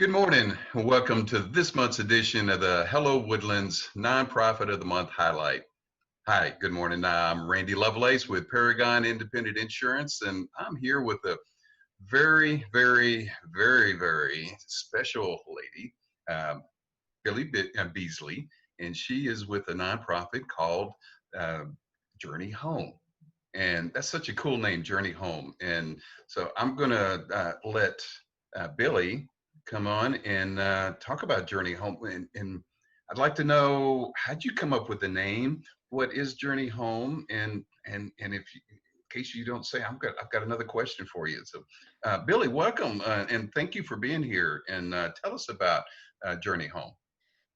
Good morning. Welcome to this month's edition of the Hello Woodlands Nonprofit of the Month Highlight. Hi, good morning. I'm Randy Lovelace with Paragon Independent Insurance, and I'm here with a very special lady, um, Beasley, and she is with a nonprofit called uh, Journey Home. And that's such a cool name, Journey Home. And so I'm going to let Billie come on and talk about Journey Home. And I'd like to know, how'd you come up with the name? What is Journey Home? And if you, in case you don't say, I've got another question for you. So, Billie, welcome and thank you for being here. And tell us about Journey Home.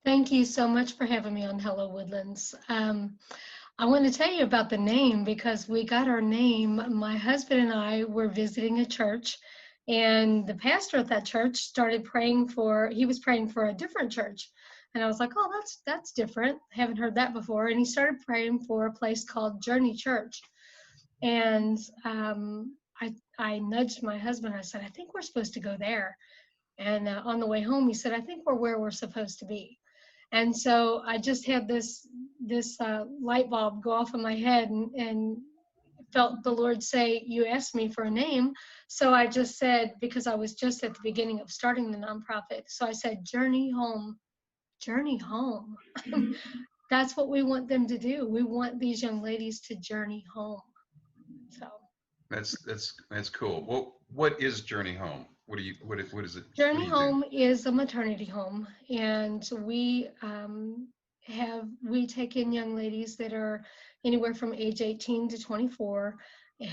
Thank you so much for having me on Hello Woodlands. I want to tell you about the name because we got our name. My husband and I were visiting a church, and the pastor at that church started he was praying for a different church. And I was like, oh, that's different. Haven't heard that before. And he started praying for a place called Journey Church. And I nudged my husband. I said, I think we're supposed to go there. And on the way home, he said, I think we're where we're supposed to be. And so I just had this light bulb go off in my head and felt the Lord say, you asked me for a name. So I just said, because I was just at the beginning of starting the nonprofit, so I said, Journey Home, Journey Home. That's what we want them to do. We want these young ladies to journey home. So That's cool. Well, what is Journey Home? What is it? What do Journey you do? Home is a maternity home, and we take in young ladies that are anywhere from age 18 to 24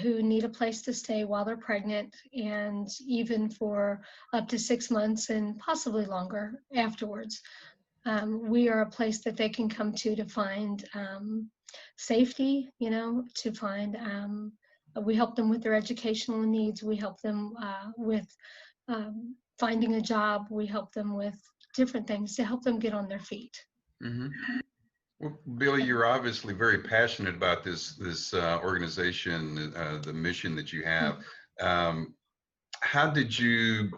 who need a place to stay while they're pregnant, and even for up to 6 months and possibly longer afterwards. We are a place that they can come to find safety, to find. We help them with their educational needs. We help them with finding a job. We help them with different things to help them get on their feet. Hmm. Well, Billie, you're obviously very passionate about this organization, the mission that you have. Um, how did you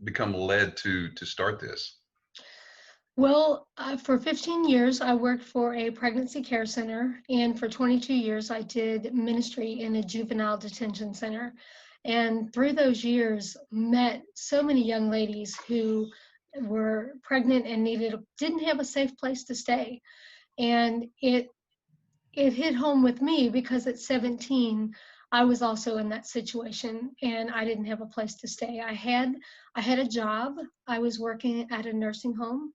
become led to start this? Well, for 15 years, I worked for a pregnancy care center, and for 22 years, I did ministry in a juvenile detention center. And through those years, met so many young ladies who were pregnant and didn't have a safe place to stay. And it hit home with me because at 17, I was also in that situation, and I didn't have a place to stay. I had a job. I was working at a nursing home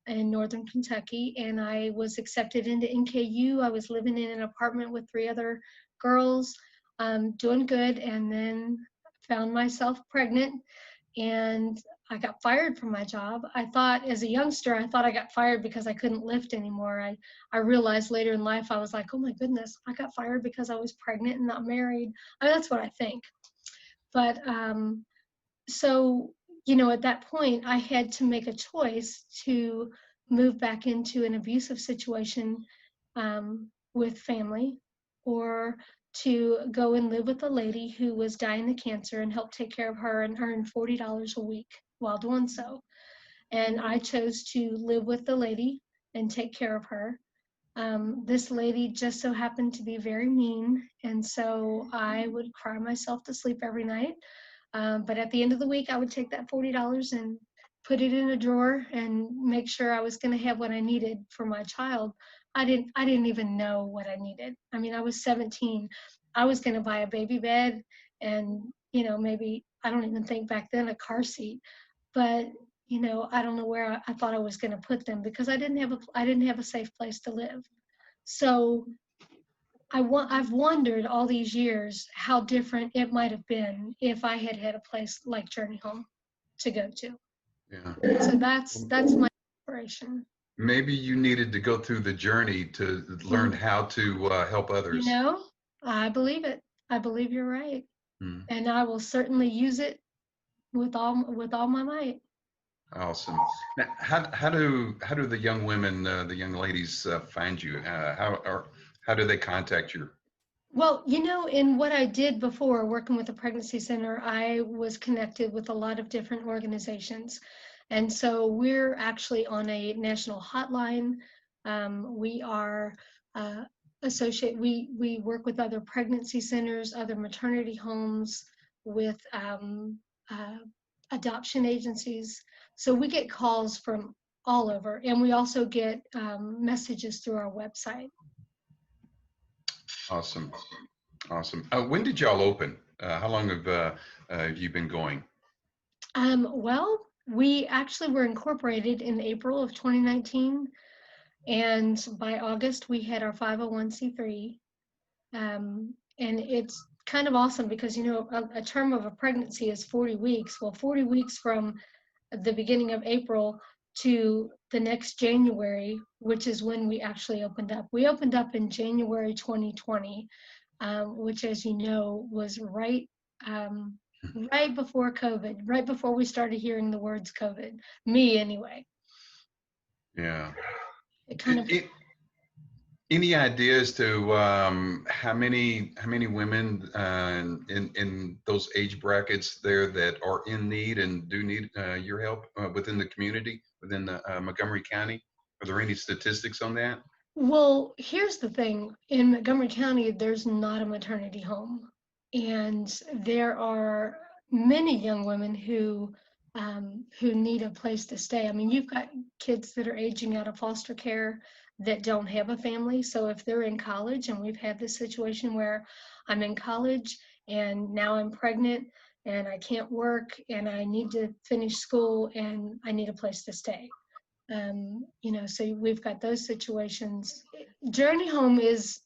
in Northern Kentucky, and I was accepted into NKU. I was living in an apartment with 3 other girls, doing good, and then found myself pregnant, and I got fired from my job. I thought, as a youngster, I thought I got fired because I couldn't lift anymore. I realized later in life, I was like, oh my goodness, I got fired because I was pregnant and not married. I mean, that's what I think. But so, at that point, I had to make a choice to move back into an abusive situation with family, or to go and live with a lady who was dying of cancer and help take care of her and earn $40 a week while doing so. And I chose to live with the lady and take care of her. This lady just so happened to be very mean, and so I would cry myself to sleep every night. But at the end of the week, I would take that $40 and put it in a drawer and make sure I was going to have what I needed for my child. I didn't even know what I needed. I mean, I was 17. I was going to buy a baby bed and, maybe, I don't even think back then, a car seat. But, I don't know where I thought I was going to put them because I didn't have a safe place to live. So I've wondered all these years how different it might have been if I had had a place like Journey Home to go to. Yeah. So that's my inspiration. Maybe you needed to go through the journey to learn Mm, how to help You others. know, I believe it. I believe you're right, Hmm. and I will certainly use it with all my might. Awesome. Now, how do the young women, the young ladies, find you? How do they contact you? Well, in what I did before working with the pregnancy center, I was connected with a lot of different organizations. And so we're actually on a national hotline. We are we work with other pregnancy centers, other maternity homes, with uh, adoption agencies. So we get calls from all over, and we also get messages through our website. Awesome. Awesome. When did y'all open? How long have you been going? Well, we actually were incorporated in April of 2019, and by August we had our 501c3. And it's kind of awesome because, you know, a term of a pregnancy is 40 weeks. Well, 40 weeks from the beginning of April to the next January, which is when we actually opened up. We opened up in January 2020, which, as you know, was um, right before COVID, right before we started hearing the words COVID. Me, anyway. Yeah. It kind of. It, any idea as to how many women in those age brackets there that are in need and do need your help within the community, within the Montgomery County? Are there any statistics on that? Well, here's the thing. In Montgomery County, there's not a maternity home. And there are many young women who need a place to stay. I mean, you've got kids that are aging out of foster care that don't have a family. So if they're in college, and we've had this situation where I'm in college and now I'm pregnant and I can't work and I need to finish school and I need a place to stay. You know, so we've got those situations. Journey Home is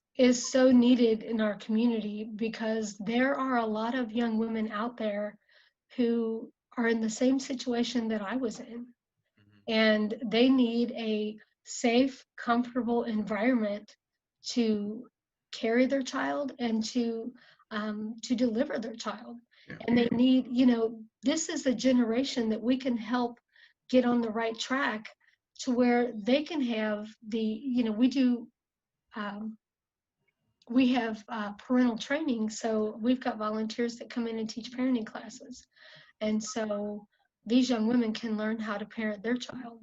so needed in our community because there are a lot of young women out there who are in the same situation that I was in, and they need a safe, comfortable environment to carry their child and to deliver their child. Yeah. And they need, you know, this is a generation that we can help get on the right track to where they can have the, you know, um, we have parental training. So we've got volunteers that come in and teach parenting classes. And so these young women can learn how to parent their child.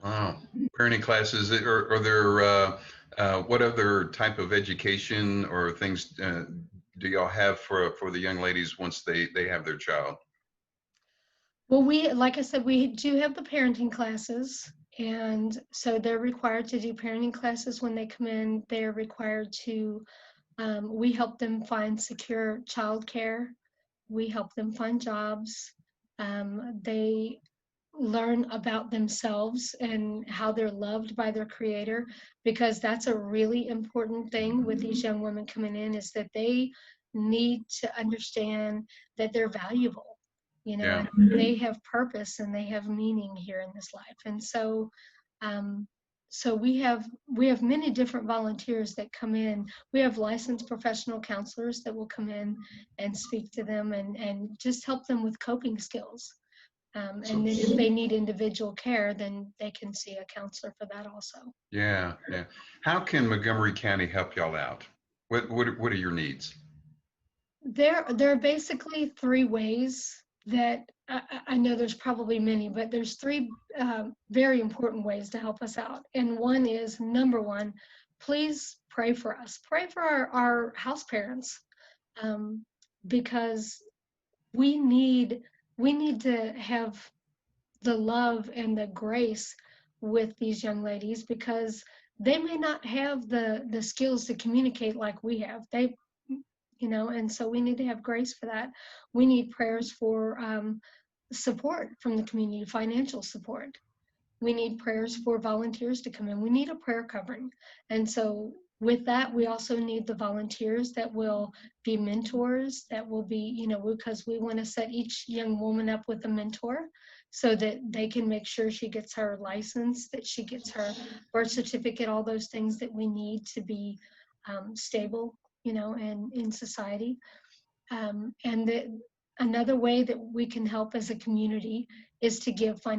Wow. Parenting classes, are there, what other type of education or things do y'all have for the young ladies once they have their child? Well, like I said, we do have the parenting classes. And so they're required to do parenting classes when they come in. They're required to, we help them find secure childcare. We help them find jobs. They learn about themselves and how they're loved by their creator, because that's a really important thing with these young women coming in, is that they need to understand that they're valuable, you know, Yeah. and they have purpose and they have meaning here in this life. And so um, we have many different volunteers that come in. We have licensed professional counselors that will come in and speak to them and just help them with coping skills. And then if they need individual care, then they can see a counselor for that also. Yeah. Yeah. How can Montgomery County help y'all out? What are your needs? There are basically three ways that I know there's probably many, but there's three very important ways to help us out. And one is, number one, please pray for us. Pray for our house parents, um, because we need we need to have the love and the grace with these young ladies, because they may not have the skills to communicate like we have. They, you know, and so we need to have grace for that. We need prayers for support from the community, financial support. We need prayers for volunteers to come in. We need a prayer covering. And so with that, we also need the volunteers that will be mentors, that will be, you know, because we want to set each young woman up with a mentor so that they can make sure she gets her license, that she gets her birth certificate, all those things that we need to be stable, you know, and in society. And another way that we can help as a community is to give financial